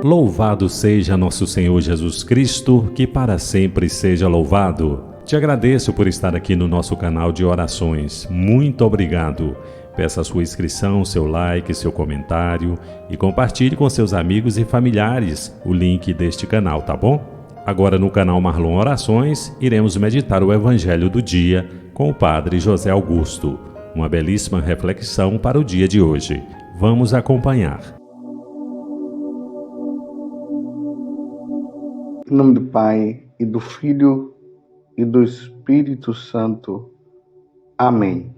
Louvado seja nosso Senhor Jesus Cristo, que para sempre seja louvado. Te agradeço por estar aqui no nosso canal de orações. Muito obrigado. Peça a sua inscrição, seu like, seu comentário e compartilhe com seus amigos e familiares o link deste canal, tá bom? Agora no canal Marlon Orações, iremos meditar o Evangelho do dia com o Padre José Augusto. Uma belíssima reflexão para o dia de hoje. Vamos acompanhar. Em nome do Pai, e do Filho, e do Espírito Santo. Amém.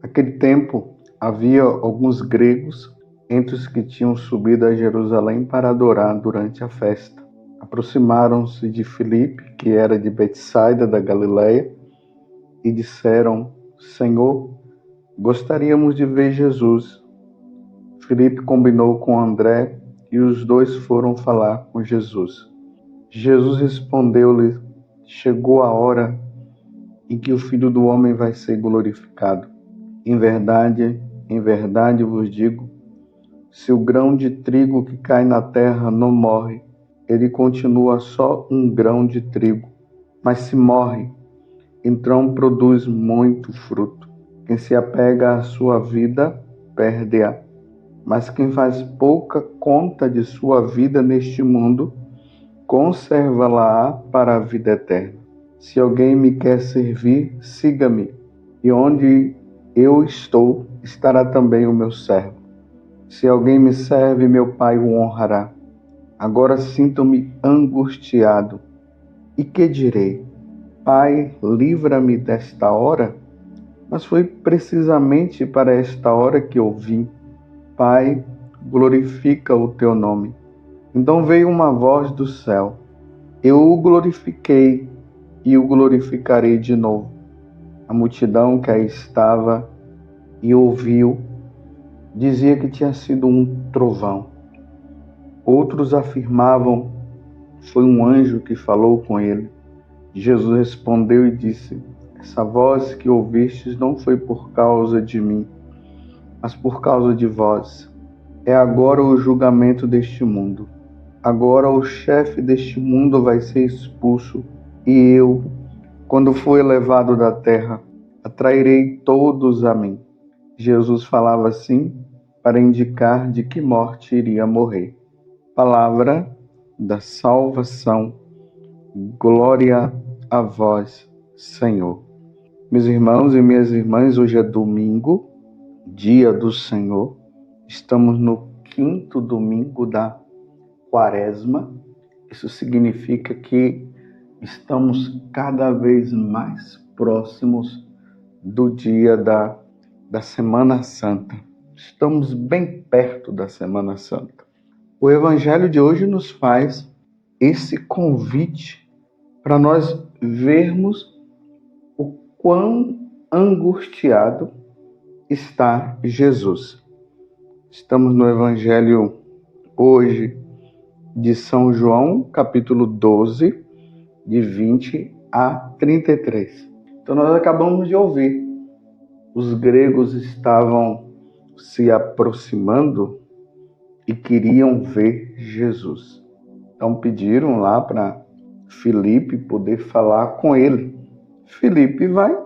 Naquele tempo, havia alguns gregos entre os que tinham subido a Jerusalém para adorar durante a festa. Aproximaram-se de Filipe, que era de Betsaida da Galileia, e disseram: Senhor, gostaríamos de ver Jesus. Filipe combinou com André e os dois foram falar com Jesus. Jesus respondeu-lhe: chegou a hora em que o Filho do Homem vai ser glorificado. Em verdade vos digo, se o grão de trigo que cai na terra não morre, ele continua só um grão de trigo. Mas se morre, então produz muito fruto. Quem se apega à sua vida, perde-a. Mas quem faz pouca conta de sua vida neste mundo, conserva-la para a vida eterna. Se alguém me quer servir, siga-me, e onde eu estou, estará também o meu servo. Se alguém me serve, meu Pai o honrará. Agora sinto-me angustiado. E que direi? Pai, livra-me desta hora? Mas foi precisamente para esta hora que eu vim. Pai, glorifica o teu nome. Então veio uma voz do céu: eu o glorifiquei e o glorificarei de novo. A multidão que aí estava e ouviu dizia que tinha sido um trovão. Outros afirmavam: foi um anjo que falou com ele. Jesus respondeu e disse: essa voz que ouvistes não foi por causa de mim, mas por causa de vós. É agora o julgamento deste mundo. Agora o chefe deste mundo vai ser expulso, e eu, quando for elevado da terra, atrairei todos a mim. Jesus falava assim para indicar de que morte iria morrer. Palavra da salvação. Glória a vós, Senhor. Meus irmãos e minhas irmãs, hoje é domingo, dia do Senhor. Estamos no 5º domingo da Quaresma. Isso significa que estamos cada vez mais próximos do dia da Semana Santa. Estamos bem perto da Semana Santa. O Evangelho de hoje nos faz esse convite para nós vermos o quão angustiado está Jesus. Estamos no Evangelho hoje de São João, capítulo 12, de 20 a 33. Então nós acabamos de ouvir. Os gregos estavam se aproximando e queriam ver Jesus. Então pediram lá para Filipe poder falar com ele. Filipe vai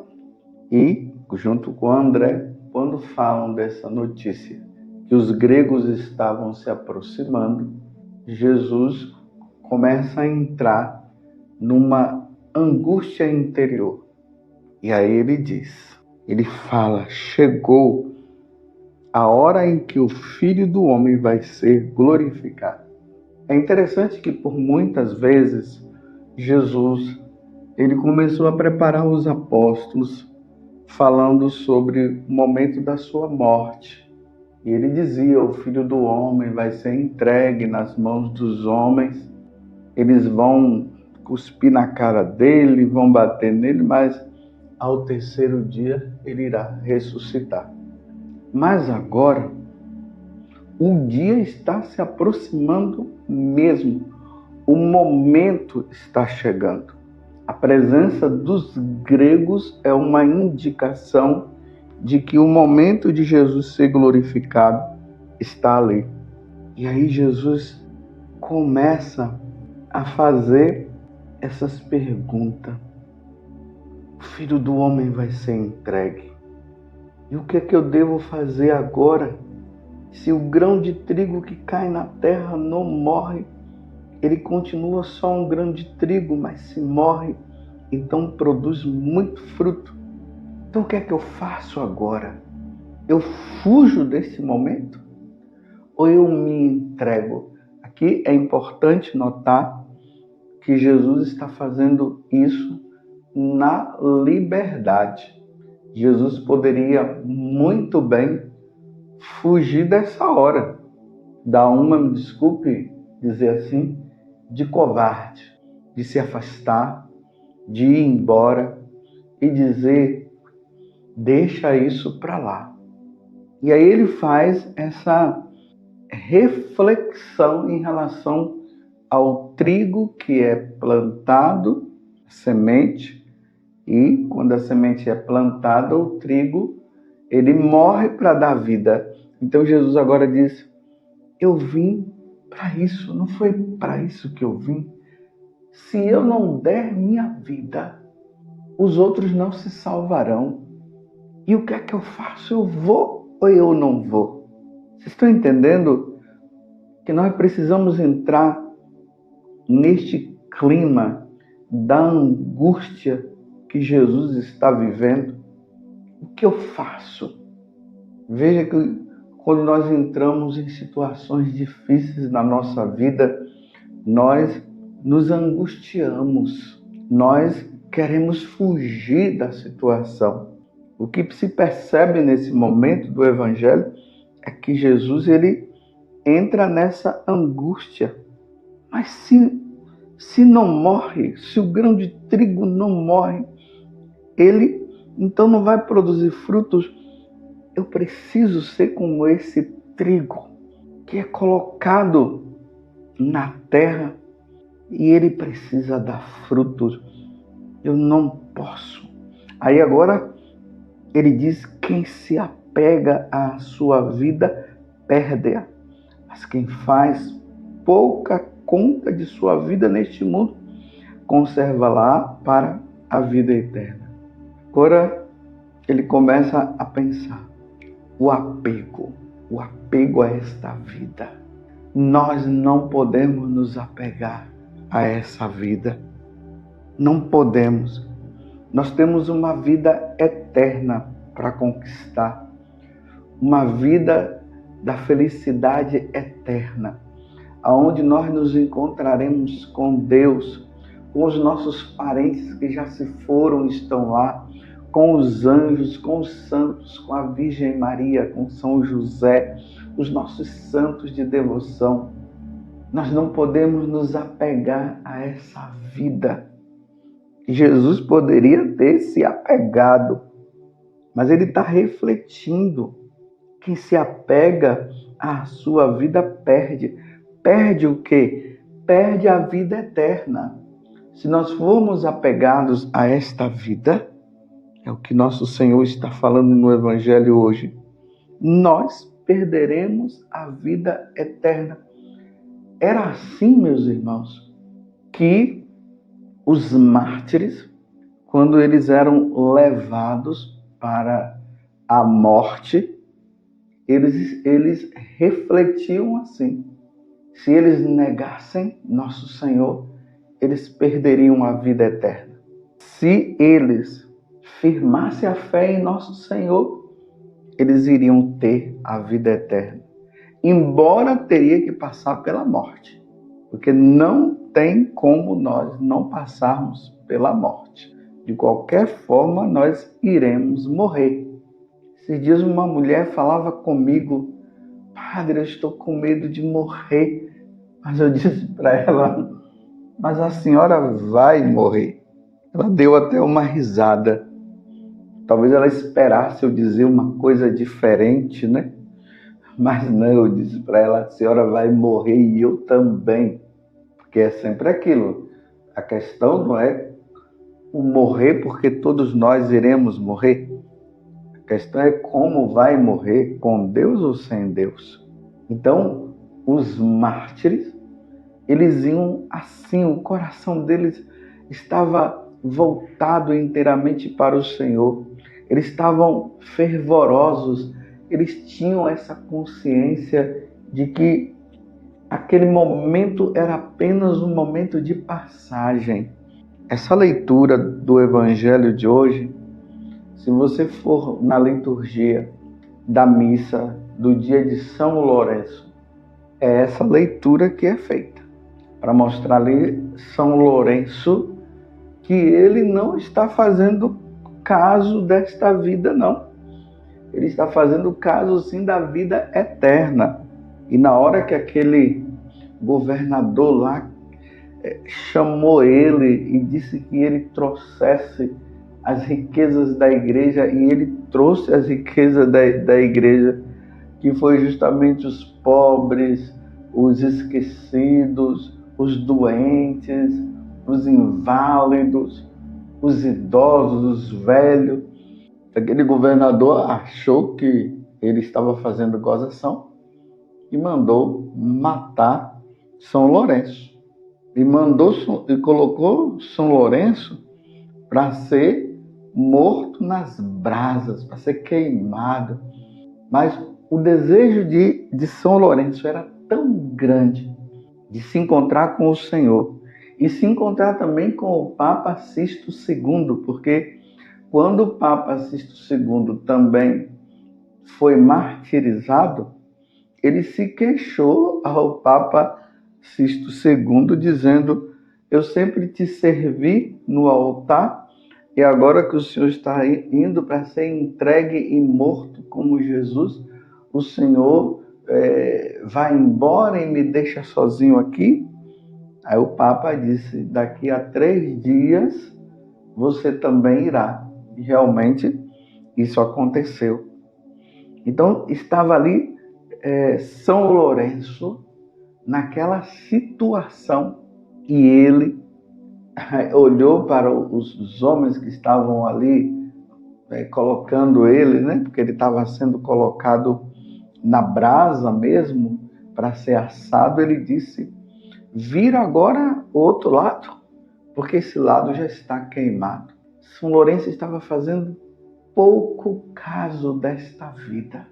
e, junto com André, quando falam dessa notícia, que os gregos estavam se aproximando, Jesus começa a entrar numa angústia interior. E aí ele fala: chegou a hora em que o Filho do Homem vai ser glorificado. É interessante que por muitas vezes Jesus ele começou a preparar os apóstolos falando sobre o momento da sua morte. E ele dizia: o Filho do Homem vai ser entregue nas mãos dos homens, eles vão cuspir na cara dele, vão bater nele, mas ao terceiro dia ele irá ressuscitar. Mas agora, o dia está se aproximando mesmo, o momento está chegando. A presença dos gregos é uma indicação de que o momento de Jesus ser glorificado está ali. E aí Jesus começa a fazer essas perguntas. O Filho do Homem vai ser entregue. E o que é que eu devo fazer agora? Se o grão de trigo que cai na terra não morre, ele continua só um grão de trigo, mas se morre, então produz muito fruto. Então o que é que eu faço agora? Eu fujo desse momento? Ou eu me entrego? Aqui é importante notar que Jesus está fazendo isso na liberdade. Jesus poderia muito bem fugir dessa hora, dar uma, me desculpe dizer assim, de covarde, de se afastar, de ir embora e dizer, deixa isso para lá. E aí ele faz essa reflexão em relação ao trigo que é plantado, semente, e quando a semente é plantada, o trigo, ele morre para dar vida. Então Jesus agora diz, eu vim para isso, não foi para isso que eu vim. Se eu não der minha vida, os outros não se salvarão. E o que é que eu faço? Eu vou ou eu não vou? Vocês estão entendendo que nós precisamos entrar neste clima da angústia que Jesus está vivendo? O que eu faço? Veja que quando nós entramos em situações difíceis na nossa vida, nós nos angustiamos, nós queremos fugir da situação. O que se percebe nesse momento do Evangelho é que Jesus ele entra nessa angústia. Mas se não morre, se o grão de trigo não morre, ele então não vai produzir frutos. Eu preciso ser como esse trigo que é colocado na terra e ele precisa dar frutos. Eu não posso. Aí agora ele diz, quem se apega à sua vida, perde-a. Mas quem faz pouca conta de sua vida neste mundo, conserva-la para a vida eterna. Agora ele começa a pensar, o apego a esta vida. Nós não podemos nos apegar a essa vida. Não podemos. Nós temos uma vida eterna para conquistar. Uma vida da felicidade eterna, aonde nós nos encontraremos com Deus, com os nossos parentes que já se foram e estão lá, com os anjos, com os santos, com a Virgem Maria, com São José, os nossos santos de devoção. Nós não podemos nos apegar a essa vida. Jesus poderia ter se apegado, mas ele está refletindo. Quem se apega à sua vida perde. Perde o quê? Perde a vida eterna. Se nós formos apegados a esta vida, é o que nosso Senhor está falando no Evangelho hoje, nós perderemos a vida eterna. Era assim, meus irmãos, que os mártires, quando eles eram levados para a morte, eles refletiam assim. Se eles negassem nosso Senhor, eles perderiam a vida eterna. Se eles firmassem a fé em nosso Senhor, eles iriam ter a vida eterna. Embora teria que passar pela morte. Porque não tem como nós não passarmos pela morte. De qualquer forma, nós iremos morrer. Esses dias uma mulher falava comigo, padre, eu estou com medo de morrer. Mas eu disse para ela, mas a senhora vai morrer. Ela deu até uma risada. Talvez ela esperasse eu dizer uma coisa diferente, né? Mas não, eu disse para ela, a senhora vai morrer e eu também. Porque é sempre aquilo. A questão não é o morrer porque todos nós iremos morrer. A questão é como vai morrer, com Deus ou sem Deus. Então, os mártires, Eles iam assim, o coração deles estava voltado inteiramente para o Senhor. Eles estavam fervorosos, eles tinham essa consciência de que aquele momento era apenas um momento de passagem. Essa leitura do Evangelho de hoje, se você for na liturgia da missa do dia de São Lourenço, é essa leitura que é feita, para mostrar ali São Lourenço que ele não está fazendo caso desta vida, não. Ele está fazendo caso, sim, da vida eterna. E na hora que aquele governador lá chamou ele e disse que ele trouxesse as riquezas da igreja, e ele trouxe as riquezas da igreja, que foi justamente os pobres, os esquecidos, os doentes, os inválidos, os idosos, os velhos. Aquele governador achou que ele estava fazendo gozação e mandou matar São Lourenço. E colocou São Lourenço para ser morto nas brasas, para ser queimado. Mas o desejo de São Lourenço era tão grande de se encontrar com o Senhor e se encontrar também com o Papa Sisto II, porque quando o Papa Sisto II também foi martirizado, ele se queixou ao Papa Sisto II, dizendo: eu sempre te servi no altar, e agora que o Senhor está indo para ser entregue e morto como Jesus, o Senhor vai embora e me deixa sozinho aqui? Aí o Papa disse: daqui a 3 dias você também irá. E realmente isso aconteceu. Então estava ali São Lourenço naquela situação, e ele olhou para os homens que estavam ali colocando ele, né? Porque ele estava sendo colocado na brasa mesmo para ser assado. Ele disse: vira agora o outro lado, porque esse lado já está queimado. São Lourenço estava fazendo pouco caso desta vida,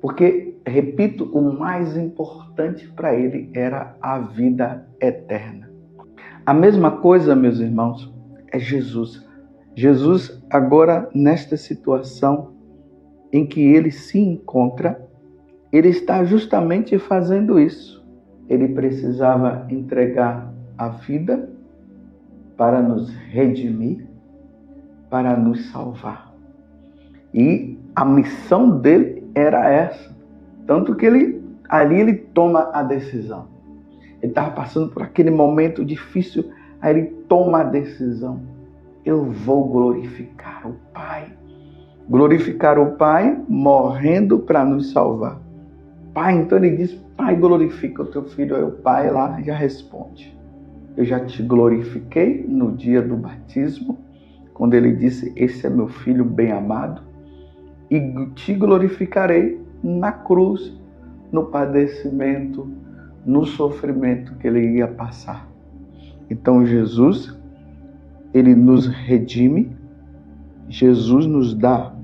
porque, repito, o mais importante para ele era a vida eterna. A mesma coisa, meus irmãos, é Jesus. Jesus, agora, nesta situação em que ele se encontra, ele está justamente fazendo isso. Ele precisava entregar a vida para nos redimir, para nos salvar. E a missão dele era essa. Tanto que ali ele toma a decisão. Ele estava passando por aquele momento difícil, aí ele toma a decisão: eu vou glorificar o Pai. Glorificar o Pai morrendo para nos salvar. Pai, então ele diz: Pai, glorifica o teu filho. Aí o Pai lá já responde: eu já te glorifiquei no dia do batismo, quando ele disse: esse é meu filho bem amado, e te glorificarei na cruz, no padecimento, no sofrimento que ele ia passar. Então Jesus, ele nos redime, Jesus nos dá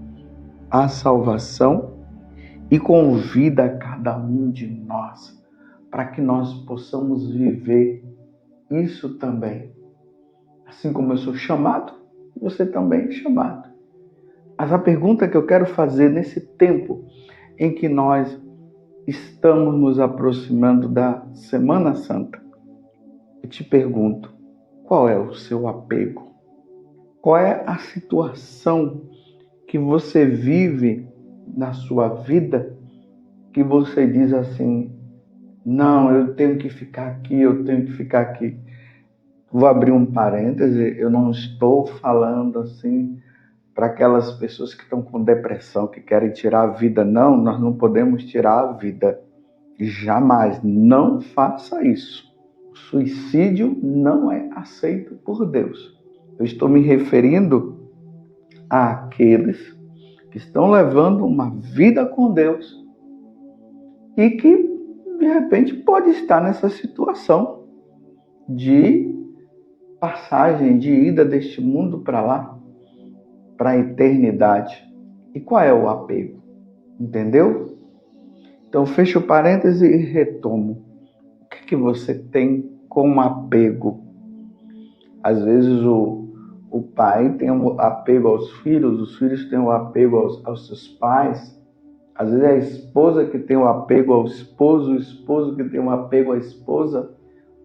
a salvação e convida cada um de nós para que nós possamos viver isso também. Assim como eu sou chamado, você também é chamado. Mas a pergunta que eu quero fazer nesse tempo em que nós estamos nos aproximando da Semana Santa, eu te pergunto: qual é o seu apego? Qual é a situação que você vive na sua vida que você diz assim: não, eu tenho que ficar aqui, eu tenho que ficar aqui? Vou abrir um parêntese, eu não estou falando assim para aquelas pessoas que estão com depressão, que querem tirar a vida. Não, nós não podemos tirar a vida. Jamais, não faça isso. O suicídio não é aceito por Deus. Eu estou me referindo àqueles que estão levando uma vida com Deus e que, de repente, pode estar nessa situação. de passagem, de ida deste mundo para lá, para a eternidade. E qual é o apego? Entendeu? Então, fecho o parêntese e retomo. O que você tem como apego? Às vezes o pai tem um apego aos filhos, os filhos têm um apego aos seus pais. Às vezes é a esposa que tem um apego ao esposo, o esposo que tem um apego à esposa.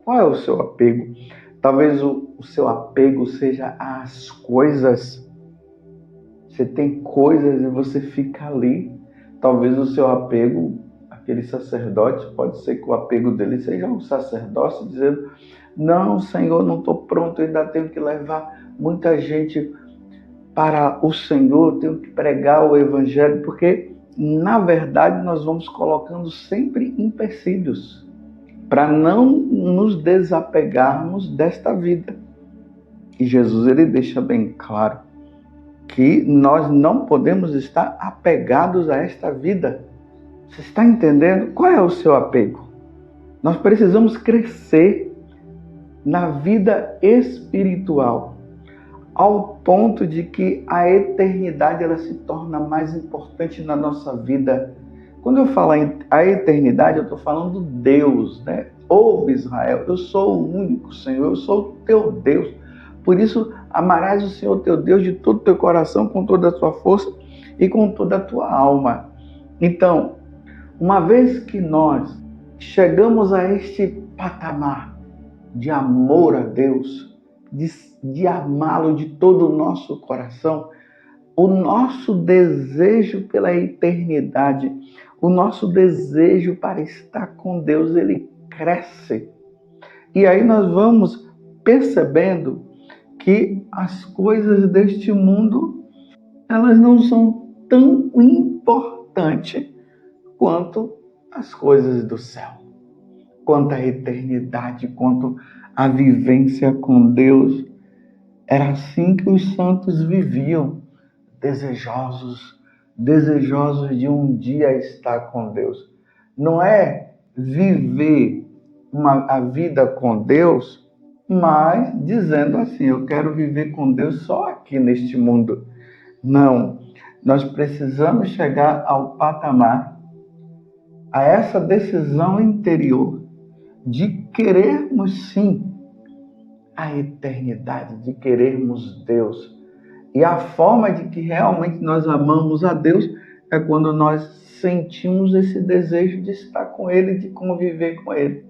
Qual é o seu apego? Talvez o seu apego seja às coisas. Você tem coisas e você fica ali. Talvez o seu apego, aquele sacerdote, pode ser que o apego dele seja um sacerdócio, dizendo: não, Senhor, não estou pronto, ainda tenho que levar muita gente para o Senhor, tenho que pregar o Evangelho, porque, na verdade, nós vamos colocando sempre empecilhos para não nos desapegarmos desta vida. E Jesus, ele deixa bem claro que nós não podemos estar apegados a esta vida. Você está entendendo? Qual é o seu apego? Nós precisamos crescer na vida espiritual, ao ponto de que a eternidade ela se torna mais importante na nossa vida. Quando eu falo em a eternidade, eu estou falando Deus, né? Ouve, Israel, eu sou o único Senhor, eu sou o teu Deus. Por isso, amarás o Senhor teu Deus de todo o teu coração, com toda a tua força e com toda a tua alma. Então, uma vez que nós chegamos a este patamar de amor a Deus, de amá-lo de todo o nosso coração, o nosso desejo pela eternidade, o nosso desejo para estar com Deus, ele cresce. E aí nós vamos percebendo que as coisas deste mundo, elas não são tão importantes quanto as coisas do céu, quanto a eternidade, quanto a vivência com Deus. Era assim que os santos viviam, desejosos de um dia estar com Deus. Não é viver a vida com Deus, mas dizendo assim: eu quero viver com Deus só aqui neste mundo. Não, nós precisamos chegar ao patamar, a essa decisão interior de querermos sim a eternidade, de querermos Deus. E a forma de que realmente nós amamos a Deus é quando nós sentimos esse desejo de estar com Ele, de conviver com Ele.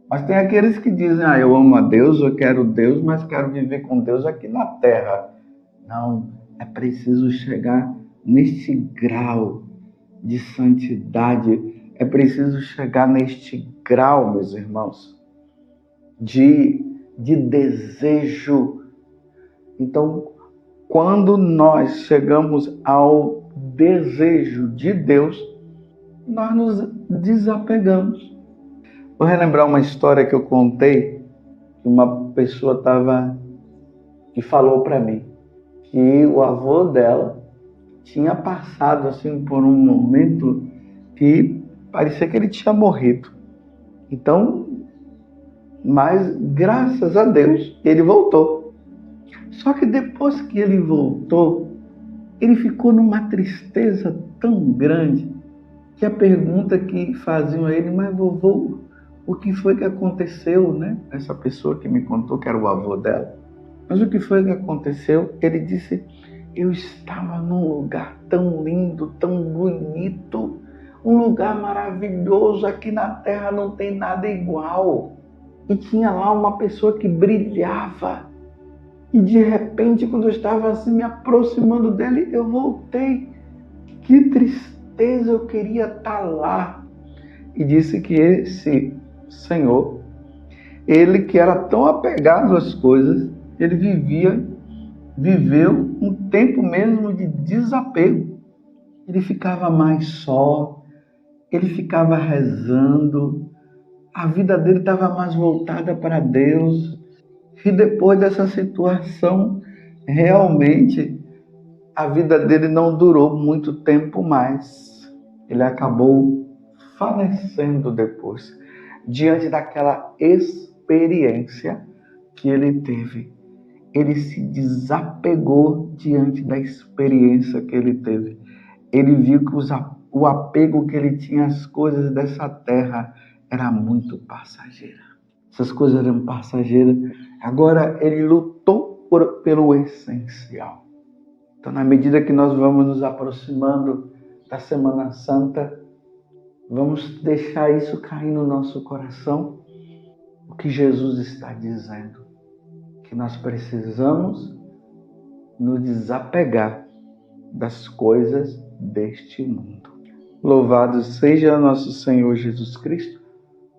Mas tem aqueles que dizem: eu amo a Deus, eu quero Deus, mas quero viver com Deus aqui na terra. Não, é preciso chegar neste grau de santidade, é preciso chegar neste grau, meus irmãos, de desejo. Então, quando nós chegamos ao desejo de Deus, nós nos desapegamos. Vou relembrar uma história que eu contei, que uma pessoa que falou para mim que o avô dela tinha passado assim por um momento que parecia que ele tinha morrido. Então, mas graças a Deus ele voltou. Só que depois que ele voltou, ele ficou numa tristeza tão grande que a pergunta que faziam a ele: mas vovô, o que foi que aconteceu, né? Essa pessoa que me contou que era o avô dela. Mas o que foi que aconteceu? Ele disse: eu estava num lugar tão lindo, tão bonito, um lugar maravilhoso, aqui na terra não tem nada igual. E tinha lá uma pessoa que brilhava. E de repente, quando eu estava assim me aproximando dele, eu voltei. Que tristeza, eu queria estar lá. E disse que esse senhor, ele que era tão apegado às coisas, ele viveu um tempo mesmo de desapego. Ele ficava mais só, ele ficava rezando, a vida dele estava mais voltada para Deus. E depois dessa situação, realmente, a vida dele não durou muito tempo mais. Ele acabou falecendo depois, diante daquela experiência experiência que ele teve. Ele se desapegou diante da experiência que ele teve. Ele viu que o apego que ele tinha às coisas dessa terra era muito passageira. Essas coisas eram passageiras. Agora ele lutou pelo essencial. Então, na medida que nós vamos nos aproximando da Semana Santa, vamos deixar isso cair no nosso coração. O que Jesus está dizendo? Que nós precisamos nos desapegar das coisas deste mundo. Louvado seja nosso Senhor Jesus Cristo,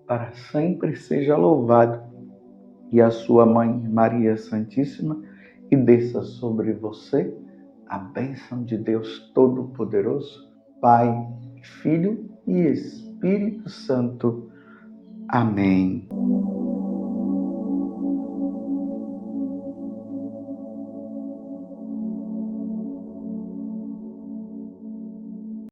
para sempre seja louvado, e a sua mãe Maria Santíssima, e desça sobre você a bênção de Deus Todo-Poderoso, Pai, Filho e Espírito Santo. Amém.